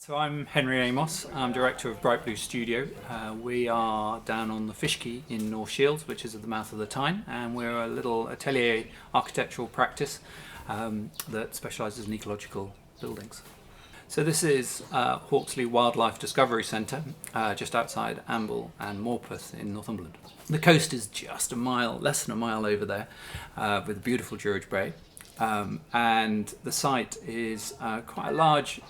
So I'm Henry Amos, I'm director of Brightblue Studio. We are down on the Fish Quay in North Shields, which is at the mouth of the Tyne, and we're a little atelier architectural practice that specialises in ecological buildings. So this is Hauxley Wildlife Discovery Centre, just outside Amble and Morpeth in Northumberland. The coast is just a mile, less than a mile over there, with a beautiful George Bay, and the site is quite a large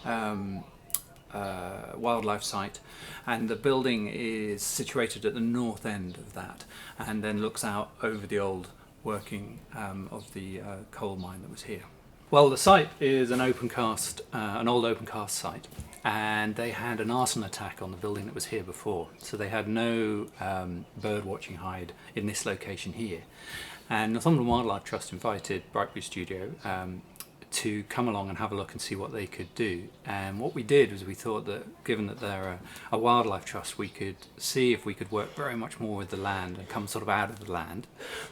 wildlife site, and the building is situated at the north end of that and then looks out over the old working of the coal mine that was here. Well, the site is an old open cast site, and they had an arson attack on the building that was here before, so they had no bird watching hide in this location here, and Northumberland Wildlife Trust invited Brightblue Studio to come along and have a look and see what they could do. And what we did was we thought that, given that they're a wildlife trust, we could see if we could work very much more with the land and come sort of out of the land,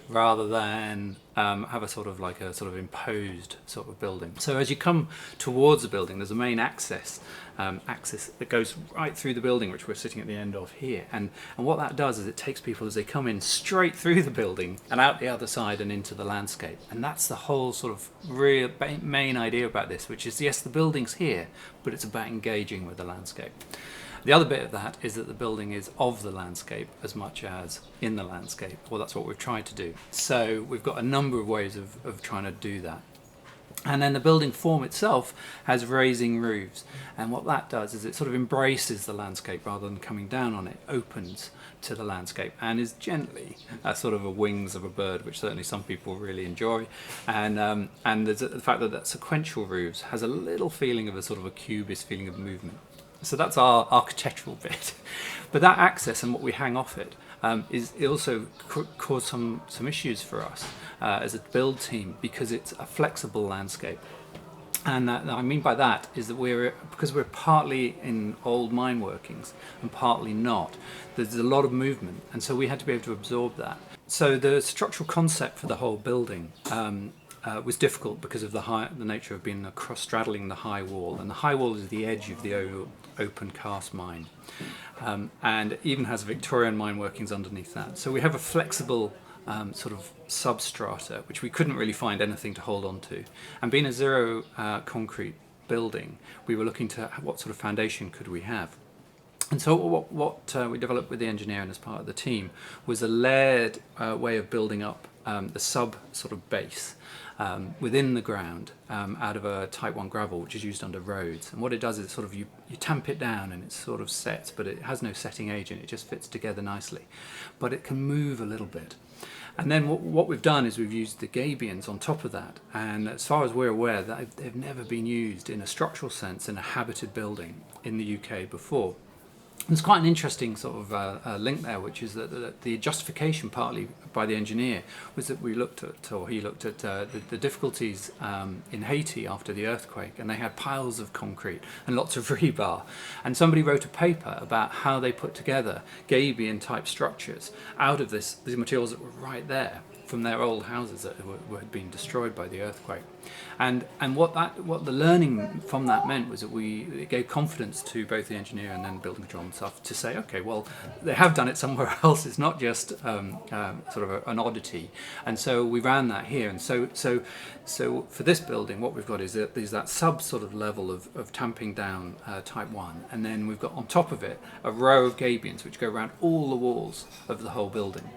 rather than have a sort of imposed sort of building. So as you come towards the building, there's a main access that goes right through the building, which we're sitting at the end of here. And what that does is it takes people as they come in straight through the building and out the other side and into the landscape. And that's the whole sort of real main idea about this, which is, yes, the building's here, but it's about engaging with the landscape. The other bit of that is that the building is of the landscape as much as in the landscape. Well, that's what we've tried to do. So we've got a number of ways of trying to do that. And then the building form itself has raising roofs, and what that does is it sort of embraces the landscape rather than coming down on it, opens to the landscape, and is gently a sort of a wings of a bird, which certainly some people really enjoy. And there's the fact that sequential roofs has a little feeling of a sort of a cubist feeling of movement. So that's our architectural bit. But that access and what we hang off it it also caused some issues for us as a build team, because it's a flexible landscape. And I mean by that is that because we're partly in old mine workings and partly not, there's a lot of movement, and so we had to be able to absorb that. So the structural concept for the whole building was difficult because of the nature of being straddling the high wall, and the high wall is the edge of the open cast mine, and it even has Victorian mine workings underneath that. So we have a flexible sort of substrata which we couldn't really find anything to hold on to, and being a zero concrete building, we were looking to what sort of foundation could we have. And so what we developed with the engineer and as part of the team was a layered way of building up the sub sort of base within the ground out of a type 1 gravel, which is used under roads. And what it does is sort of you tamp it down and it sort of sets, but it has no setting agent, it just fits together nicely. But it can move a little bit. And then what we've done is we've used the gabions on top of that, and as far as we're aware, they've never been used in a structural sense in a habited building in the UK before. There's quite an interesting sort of link there, which is that the justification partly by the engineer was that he looked at the difficulties in Haiti after the earthquake, and they had piles of concrete and lots of rebar, and somebody wrote a paper about how they put together gabion type structures out of these materials that were right there from their old houses that had been destroyed by the earthquake. And what the learning from that meant was that it gave confidence to both the engineer and then building control and stuff to say, okay, well, they have done it somewhere else. It's not just sort of an oddity. And so we ran that here. And so for this building, what we've got is that sub sort of level of tamping down type 1, and then we've got on top of it a row of gabions which go around all the walls of the whole building.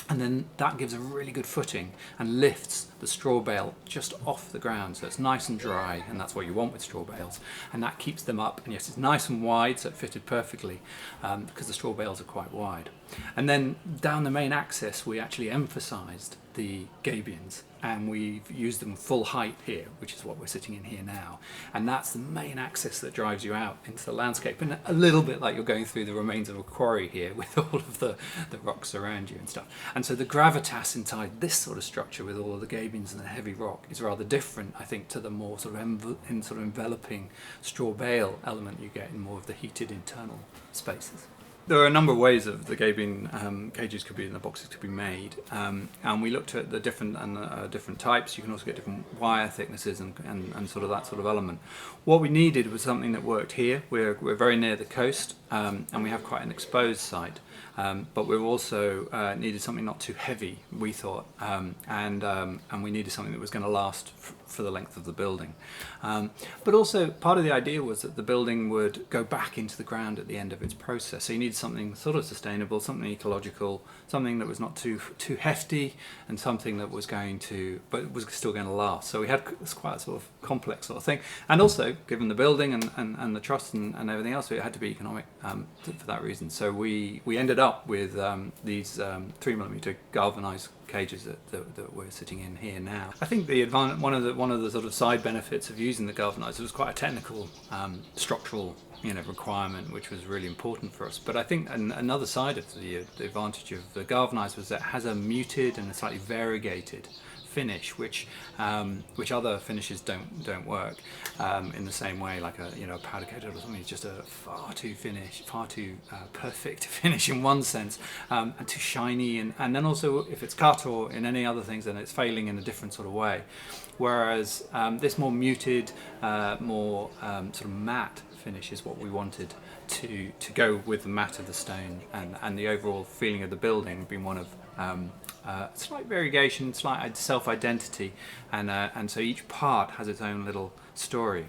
And then that gives a really good footing and lifts the straw bale just off the ground, so it's nice and dry, and that's what you want with straw bales, and that keeps them up. And yes, it's nice and wide, so it fitted perfectly because the straw bales are quite wide. And then down the main axis we actually emphasised the gabions, and we've used them full height here, which is what we're sitting in here now, and that's the main axis that drives you out into the landscape, and a little bit like you're going through the remains of a quarry here with all of the rocks around you and stuff. And so the gravitas inside this sort of structure with all of the gabions and the heavy rock is rather different, I think, to the more sort of enveloping straw bale element you get in more of the heated internal spaces. There are a number of ways that the gabion cages could be, and the boxes could be made, and we looked at the different types. You can also get different wire thicknesses and sort of that sort of element. What we needed was something that worked here. We're very near the coast, and we have quite an exposed site, but we also needed something not too heavy, we thought, and we needed something that was going to last for the length of the building. But also part of the idea was that the building would go back into the ground at the end of its process. So you need something sort of sustainable, something ecological, something that was not too hefty, and something that was going to, but was still going to last. So we had quite a sort of complex sort of thing. And also, given the building and the truss and everything else, it had to be economic for that reason. So we ended up with these 3mm galvanized cages that we're sitting in here now. I think the one of the sort of side benefits of using the galvanized, it was quite a technical structural requirement, which was really important for us. But I think another side of the advantage of the galvanized was that it has a muted and a slightly variegated finish, which other finishes don't work in the same way. Like a powder coated or something is just a far too perfect finish in one sense, and too shiny, and then also if it's cut or in any other things, then it's failing in a different sort of way. Whereas this more muted, more sort of matte finish is what we wanted to go with the matte of the stone, and the overall feeling of the building being one of slight variegation, slight self-identity, and so each part has its own little story.